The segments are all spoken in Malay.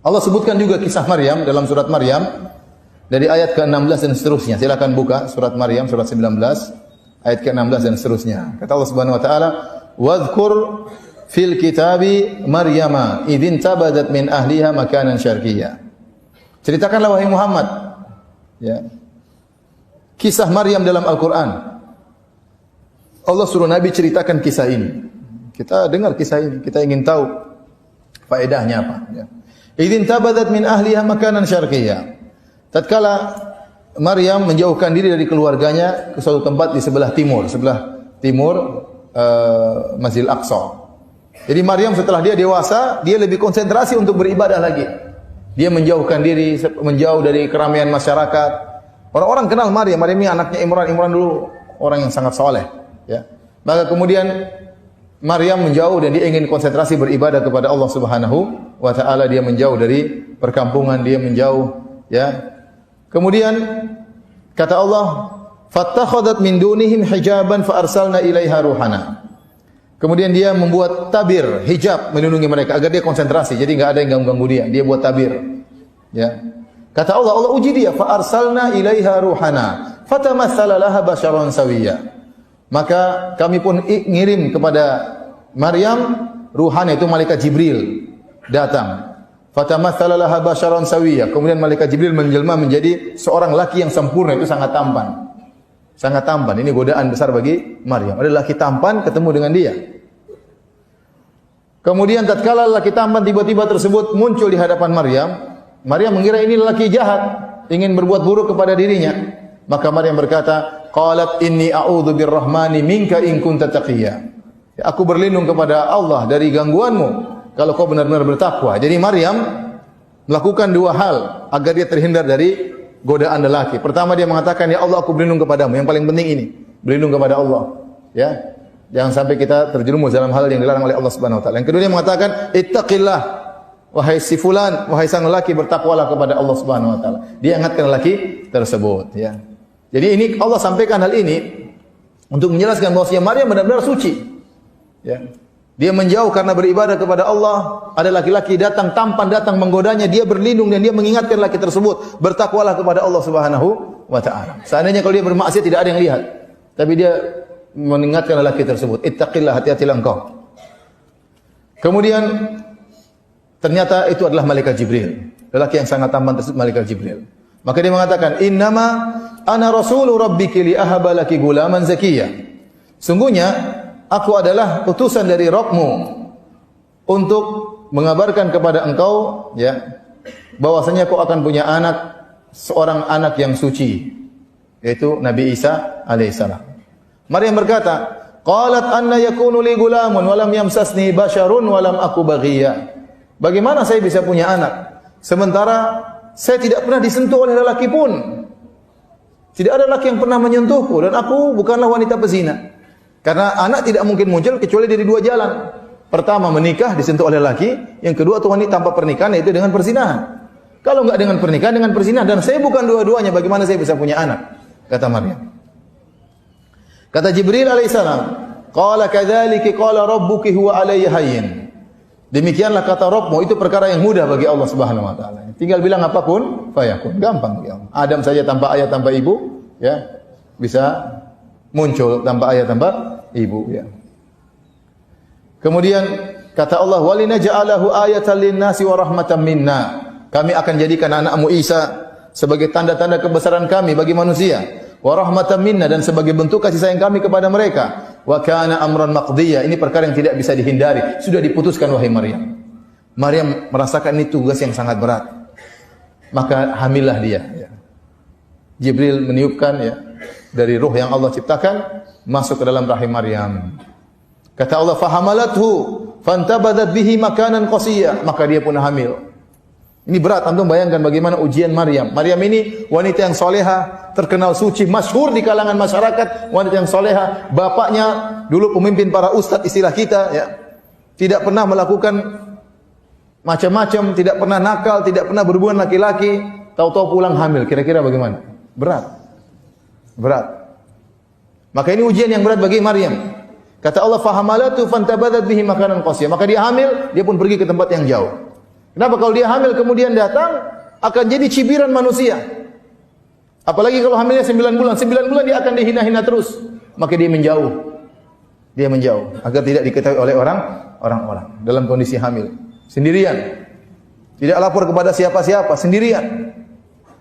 Allah sebutkan juga kisah Maryam dalam surat Maryam dari ayat ke-16 dan seterusnya. Silakan buka surat Maryam surat 19 ayat ke-16 dan seterusnya. Kata Allah Subhanahu wa taala, "Wadhkur fil kitabi Maryama idzin tabadat min ahliha makanan syarqiyya." Ceritakanlah wahai Muhammad, ya, kisah Maryam dalam Al-Qur'an. Allah suruh Nabi ceritakan kisah ini. Kita dengar kisah ini, kita ingin tahu faedahnya apa, ya. Idzin tabadat min ahliha makanan syarqiyya. Tatkala Maryam menjauhkan diri dari keluarganya ke suatu tempat di sebelah timur Masjidil Aqsa. Jadi Maryam setelah dia dewasa, dia lebih konsentrasi untuk beribadah lagi. Dia menjauhkan diri, menjauh dari keramaian masyarakat. Orang-orang kenal Maryam. Maryam ini anaknya Imran. Imran dulu orang yang sangat soleh, ya. Maka kemudian Maryam menjauh dan dia ingin konsentrasi beribadah kepada Allah Subhanahu wa taala. Dia menjauh dari perkampungan, dia menjauh, ya. Kemudian kata Allah, "Fattakhadhat min dunihim hijaban fa arsalna ilaiha ruhana." Kemudian dia membuat tabir, hijab melindungi mereka agar dia konsentrasi. Jadi enggak ada yang ganggu-ganggu dia. Dia buat tabir. Ya. Kata Allah, Allah uji dia, fa arsalna ilaiha ruhana fatamassala laha basharan sawiyya. Maka kami pun ngirim kepada Maryam ruhana, itu malaikat Jibril datang. Fatamassala laha basharan sawiyya. Kemudian malaikat Jibril menjelma menjadi seorang laki yang sempurna, itu sangat tampan. Sangat tampan. Ini godaan besar bagi Maryam. Ada laki tampan ketemu dengan dia. Kemudian tatkala laki tampan tiba-tiba tersebut muncul di hadapan Maryam, Maryam mengira ini lelaki jahat, ingin berbuat buruk kepada dirinya. Maka Maryam berkata, "Qalat inni a'udzu birrahmani minka in kunta taqiyya." Aku berlindung kepada Allah dari gangguanmu kalau kau benar-benar bertakwa. Jadi Maryam melakukan dua hal agar dia terhindar dari godaan lelaki. Pertama dia mengatakan, "Ya Allah, aku berlindung kepadamu." Yang paling penting ini, berlindung kepada Allah. Ya. Jangan sampai kita terjerumus dalam hal yang dilarang oleh Allah Subhanahu wa taala. Yang kedua dia mengatakan, "Ittaqillah, wahai si fulan, wahai sang lelaki, bertakwalah kepada Allah Subhanahu wa taala." Dia ingatkan lelaki tersebut, ya. Jadi ini Allah sampaikan hal ini untuk menjelaskan bahwasanya Maryam benar-benar suci. Ya. Dia menjauh karena beribadah kepada Allah. Ada laki-laki datang, tampan datang menggodanya, dia berlindung dan dia mengingatkan laki tersebut, bertakwalah kepada Allah Subhanahu wa taala. Seandainya kalau dia bermaksiat tidak ada yang lihat, tapi dia mengingatkan laki tersebut, "Ittaqillah, hati-hatilah engkau." Kemudian ternyata itu adalah malaikat Jibril. Lelaki yang sangat tampan tersebut malaikat Jibril. Maka dia mengatakan, "Innama ana rasulu rabbiki li ahaba laki gulaman zakiyya." Sungguhnya aku adalah utusan dari Rabbmu untuk mengabarkan kepada engkau, ya, bahwasanya kau akan punya anak, seorang anak yang suci, yaitu Nabi Isa alaihissalam. Maryam berkata, "Qalat anna yakunu li gulamun wa lam yamsasni basharun wa lam aku baghiyya." Bagaimana saya bisa punya anak sementara saya tidak pernah disentuh oleh lelaki pun? Tidak ada lelaki yang pernah menyentuhku dan aku bukanlah wanita pezina. Karena anak tidak mungkin muncul kecuali dari dua jalan. Pertama menikah disentuh oleh laki, yang kedua atau wanita tanpa pernikahan, yaitu dengan perzinahan. Kalau enggak dengan pernikahan, dengan perzinahan, dan saya bukan dua-duanya, bagaimana saya bisa punya anak? Kata Maryam. Kata Jibril alaihissalam, "Qala kadzalika qala rabbuki huwa alayya hayyin." Demikianlah kata Rabbmu, itu perkara yang mudah bagi Allah Subhanahu wa taala. Tinggal bilang apapun, fayakun, gampang bagi Allah. Adam saja tanpa ayah tanpa ibu, ya, bisa muncul tanpa ayah tanpa ibu, ya. Kemudian kata Allah, "Walinaj'alahu ayatan lin-nasi wa rahmatan minna." Kami akan jadikan anakmu Isa sebagai tanda-tanda kebesaran kami bagi manusia, wa rahmatan minna, dan sebagai bentuk kasih sayang kami kepada mereka. Wa kana amran maqdiyya, ini perkara yang tidak bisa dihindari, sudah diputuskan wahai Maryam. Maryam merasakan ini tugas yang sangat berat. Maka hamillah dia, ya. Jibril meniupkan, ya, dari ruh yang Allah ciptakan masuk ke dalam rahim Maryam. Kata Allah, "Fahamalathu fantabadat bihi makanan qasiyya." Maka dia pun hamil. Ini berat, antum bayangkan bagaimana ujian Maryam. Maryam ini wanita yang soleha, terkenal suci, masyhur di kalangan masyarakat, wanita yang soleha. Bapaknya dulu pemimpin para ustadz istilah kita, ya. Tidak pernah melakukan macam-macam, tidak pernah nakal, tidak pernah berhubungan laki-laki, tahu-tahu pulang hamil. Kira-kira bagaimana? Berat. Berat. Maka ini ujian yang berat bagi Maryam. Kata Allah, "Fahamalatu fantabadat bihi makanan qasiyya." Maka dia hamil, dia pun pergi ke tempat yang jauh. Kenapa? Kalau dia hamil kemudian datang, akan jadi cibiran manusia. Apalagi kalau hamilnya 9 bulan. 9 bulan dia akan dihina-hina terus. Maka dia menjauh. Dia menjauh. Agar tidak diketahui oleh orang-orang. Dalam kondisi hamil. Sendirian. Tidak lapor kepada siapa-siapa. Sendirian.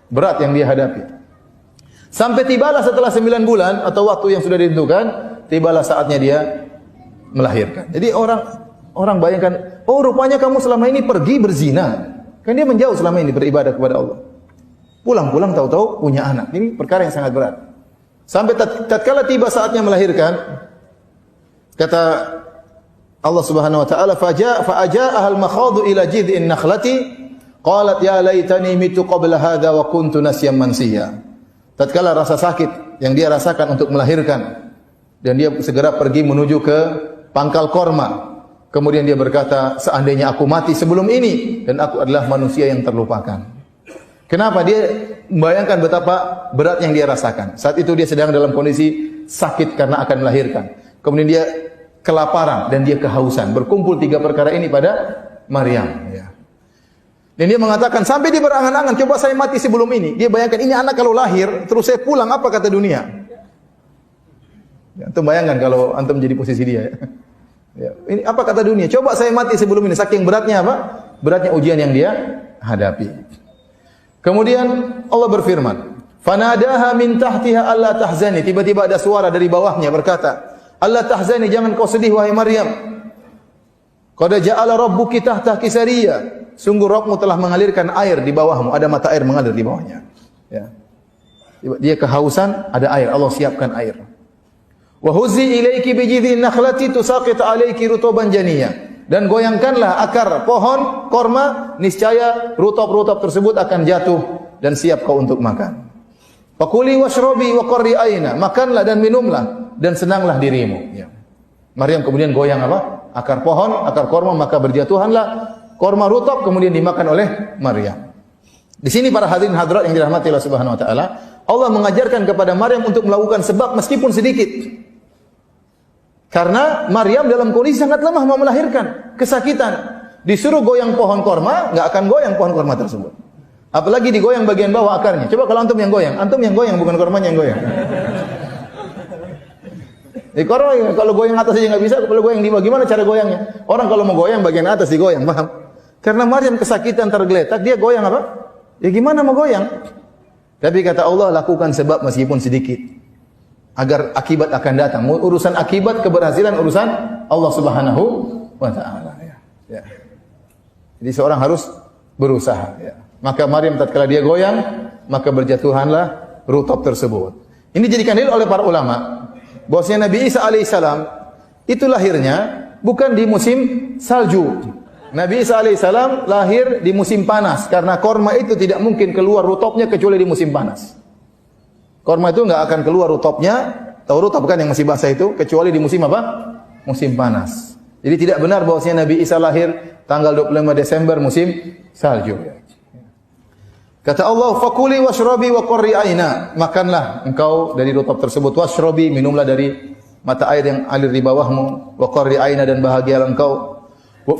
Berat yang dia hadapi. Sampai tibalah setelah 9 bulan. Atau waktu yang sudah ditentukan. Tibalah saatnya dia melahirkan. Jadi orang bayangkan, oh rupanya kamu selama ini pergi berzina. Kan dia menjauh selama ini beribadah kepada Allah. Pulang-pulang tahu-tahu punya anak. Ini perkara yang sangat berat. Sampai tatkala tiba saatnya melahirkan, kata Allah Subhanahu wa taala, fa'aja'aha al-makhadu ila jid'in nakhlati qalat ya laitani mitu qabla hadha wa kuntu nasyan mansiya. Tatkala rasa sakit yang dia rasakan untuk melahirkan dan dia segera pergi menuju ke pangkal korma. Kemudian dia berkata, seandainya aku mati sebelum ini dan aku adalah manusia yang terlupakan. Kenapa? Dia membayangkan betapa berat yang dia rasakan. Saat itu dia sedang dalam kondisi sakit karena akan melahirkan. Kemudian dia kelaparan dan dia kehausan. Berkumpul 3 perkara ini pada Maryam. Ya. Dan dia mengatakan, sampai dia berangan-angan, coba saya mati sebelum ini. Dia bayangkan, ini anak kalau lahir, terus saya pulang, apa kata dunia? Ya, antum bayangkan kalau antum menjadi posisi dia. Ya. Ya, ini apa kata dunia? Coba saya mati sebelum ini. Saking beratnya apa? Beratnya ujian yang dia hadapi. Kemudian Allah berfirman, "Fanadaha min tahtiha alla tahzani." Tiba-tiba ada suara dari bawahnya berkata, "Alla tahzani, jangan kau sedih wahai Maryam. Qad ja'ala rabbuki tahtaki sariya." Sungguh Rabbmu telah mengalirkan air di bawahmu, ada mata air mengalir di bawahnya. Ya. Dia kehausan, ada air, Allah siapkan air. Wa huzzi ilaiki bi jidhin nakhlati tusaqit alayki rutuban janiyya. Dan goyangkanlah akar pohon korma, niscaya rutub-rutub tersebut akan jatuh dan siap kau untuk makan. Fakuli washrobi wa qarri aina, makanlah dan minumlah dan senanglah dirimu. Ya. Maryam kemudian goyang apa? Akar pohon, akar korma, maka berjatuhanlah korma rutub kemudian dimakan oleh Maryam. Di sini para hadirin hadirat yang dirahmati Allah Subhanahu wa taala, Allah mengajarkan kepada Maryam untuk melakukan sebab meskipun sedikit. Karena Maryam dalam kondisi sangat lemah mau melahirkan, kesakitan. Disuruh goyang pohon korma, enggak akan goyang pohon korma tersebut. Apalagi digoyang bagian bawah akarnya. Coba kalau antum yang goyang bukan kormanya yang goyang. Korma kalau goyang atas aja enggak bisa, kalau goyang di bawah gimana cara goyangnya? Orang kalau mau goyang bagian atas digoyang, paham? Karena Maryam kesakitan tergeletak, dia goyang apa? Ya gimana mau goyang? Tapi kata Allah, lakukan sebab meskipun sedikit. Agar akibat akan datang. Urusan akibat, keberhasilan urusan Allah Subhanahu wa taala. Ya. Jadi seorang harus berusaha. Ya. Maka Maryam tatkala dia goyang, maka berjatuhanlah rutub tersebut. Ini dijadikan dalil oleh para ulama bahwasanya Nabi Isa alaihissalam itu lahirnya bukan di musim salju. Nabi Isa alaihissalam lahir di musim panas karena korma itu tidak mungkin keluar rutubnya kecuali di musim panas. Korma itu enggak akan keluar rutubnya, tahu rutub kan yang masih basah itu, kecuali di musim apa? Musim panas. Jadi tidak benar bahwasanya Nabi Isa lahir tanggal 25 Desember musim salju. Kata Allah, "Fakuli washrabi wa qarri aina." Makanlah engkau dari rutub tersebut, washrabi, minumlah dari mata air yang alir di bawahmu, wa qarri aina, dan bahagialah engkau.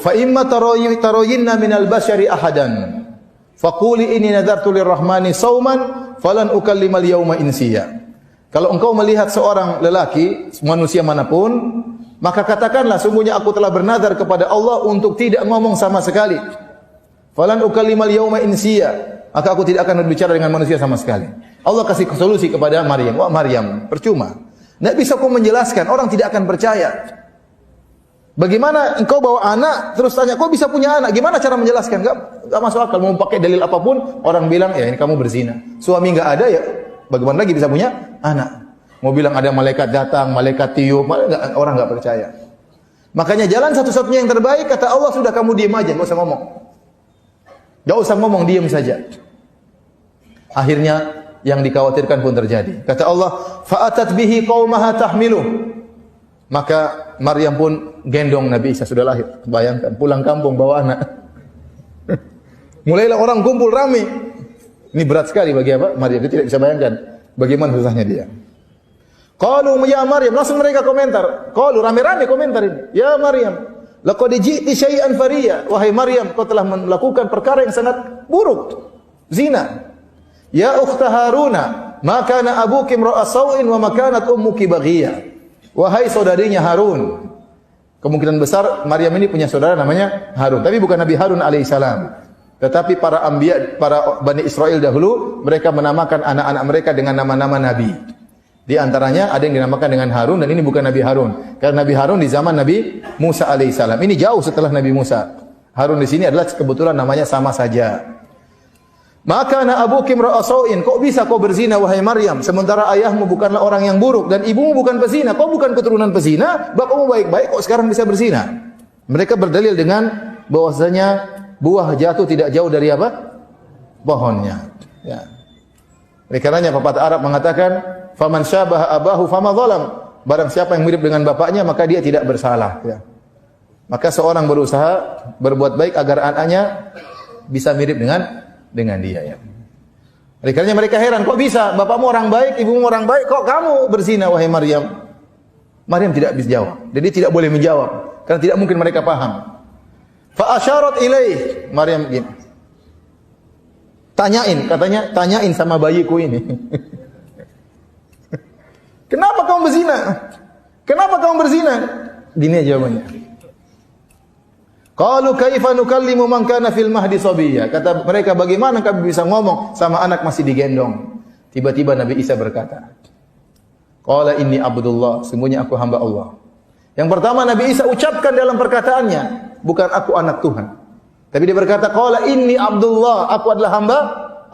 Fa imma tarayinna minal bashari ahadan. Faquli inni nadartu lirrahmani sauman falan ukallimal yauma insiya. Kalau engkau melihat seorang lelaki, manusia manapun, maka katakanlah sungguhnya aku telah bernazar kepada Allah untuk tidak ngomong sama sekali. Falan ukallimal yauma insiya. Maka aku tidak akan berbicara dengan manusia sama sekali. Allah kasih solusi kepada Maryam. Wah Maryam, percuma. Tidak bisa kau menjelaskan, orang tidak akan percaya. Bagaimana engkau bawa anak, terus tanya, kau bisa punya anak? Gimana cara menjelaskan? Enggak masuk akal. Mau pakai dalil apapun, orang bilang, ya ini kamu berzina. Suami enggak ada, ya bagaimana lagi bisa punya anak? Mau bilang ada malaikat datang, malaikat tiup, orang enggak percaya. Makanya jalan satu-satunya yang terbaik, kata Allah, sudah kamu diam aja, enggak usah ngomong. Enggak usah ngomong, diam saja. Akhirnya yang dikhawatirkan pun terjadi. Kata Allah, fa'atat bihi qaumaha tahmiluh. Maka Maryam pun gendong Nabi Isa, sudah lahir. Bayangkan, pulang kampung bawa anak. Mulailah orang kumpul rame. Ini berat sekali bagi apa? Maryam, dia tidak bisa bayangkan bagaimana susahnya dia. Qalu ya Maryam, langsung mereka komentar. Qalu rame-rame komentar ini. Ya Maryam, Laqad ji'ti syai'an fariya. Wahai Maryam, kau telah melakukan perkara yang sangat buruk. Zina. Ya ukhta Haruna, ma kana abuki imra'a sawin wa ma kanat ummuki baghiyah. Wahai saudarinya Harun. Kemungkinan besar Maryam ini punya saudara namanya Harun, tapi bukan Nabi Harun alaihissalam. Tetapi para anbiya, para Bani Israel dahulu, mereka menamakan anak-anak mereka dengan nama-nama nabi. Di antaranya ada yang dinamakan dengan Harun, dan ini bukan Nabi Harun. Karena Nabi Harun di zaman Nabi Musa alaihissalam. Ini jauh setelah Nabi Musa. Harun di sini adalah kebetulan namanya sama saja. Maka na abuki imra'a sawin, kok bisa kau berzina wahai Maryam, sementara ayahmu bukanlah orang yang buruk dan ibumu bukan pezina. Kau bukan keturunan pezina, bapakmu baik-baik, kok sekarang bisa berzina? Mereka berdalil dengan bahwasanya buah jatuh tidak jauh dari apa? Pohonnya. Ya. Oleh karenanya pepatah Arab mengatakan, "Faman syabaha abahu fama zalam." Barang siapa yang mirip dengan bapaknya, maka dia tidak bersalah, ya. Maka seorang berusaha berbuat baik agar anaknya bisa mirip dengan dia, ya. Oleh karenanya mereka heran, kok bisa bapakmu orang baik, ibumu orang baik, kok kamu berzina wahai Maryam? Maryam tidak bisa jawab. Jadi tidak boleh menjawab karena tidak mungkin mereka paham. Fa asyarat ilaih, Maryam gini. Katanya tanyain sama bayiku ini. Kenapa kamu berzina? Kenapa kamu berzina? Gini jawabannya. Qalu kaifa nukallimu man kana fil mahdi sabiyya. Kata mereka, bagaimana kami bisa ngomong sama anak masih digendong? Tiba-tiba Nabi Isa berkata, qala inni abdullah, sesungguhnya aku hamba Allah. Yang pertama Nabi Isa ucapkan dalam perkataannya, bukan aku anak Tuhan. Tapi dia berkata, qala inni abdullah, aku adalah hamba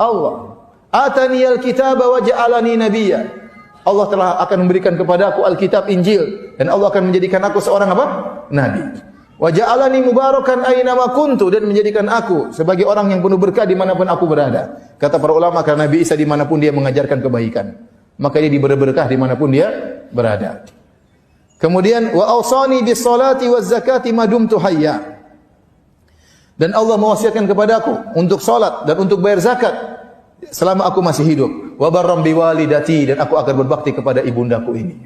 Allah. Ataniyal kitaba wa ja'alani nabiyya. Allah telah akan memberikan kepada aku Alkitab, Injil, dan Allah akan menjadikan aku seorang apa? Nabi. Wa ja'alani mubarakan aina ma kuntu, dan menjadikan aku sebagai orang yang penuh berkah dimanapun aku berada. Kata para ulama, karena Nabi Isa dimanapun dia mengajarkan kebaikan, maka dia diberi berkah dimanapun dia berada. Kemudian wa awsani bis salati waz zakati ma dumtu hayya. Dan Allah mewasiatkan kepadaku untuk salat dan untuk bayar zakat selama aku masih hidup. Wa barram biwalidati, dan aku akan berbakti kepada ibundaku ini.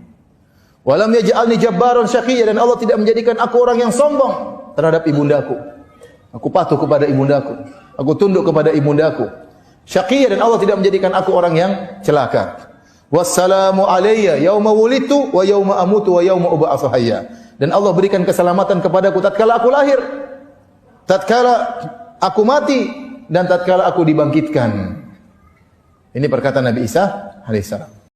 Walam yaj'alni jabbaran syaqiyya, dan Allah tidak menjadikan aku orang yang sombong terhadap ibundaku. Aku patuh kepada ibundaku, aku tunduk kepada ibundaku. Syaqiyya, dan Allah tidak menjadikan aku orang yang celaka. Wassalamu alayya yauma wulidtu wa yauma amutu wa yauma ub'atsu hayya. Dan Allah berikan keselamatan kepadaku tatkala aku lahir, tatkala aku mati, dan tatkala aku dibangkitkan. Ini perkataan Nabi Isa alaihissalam.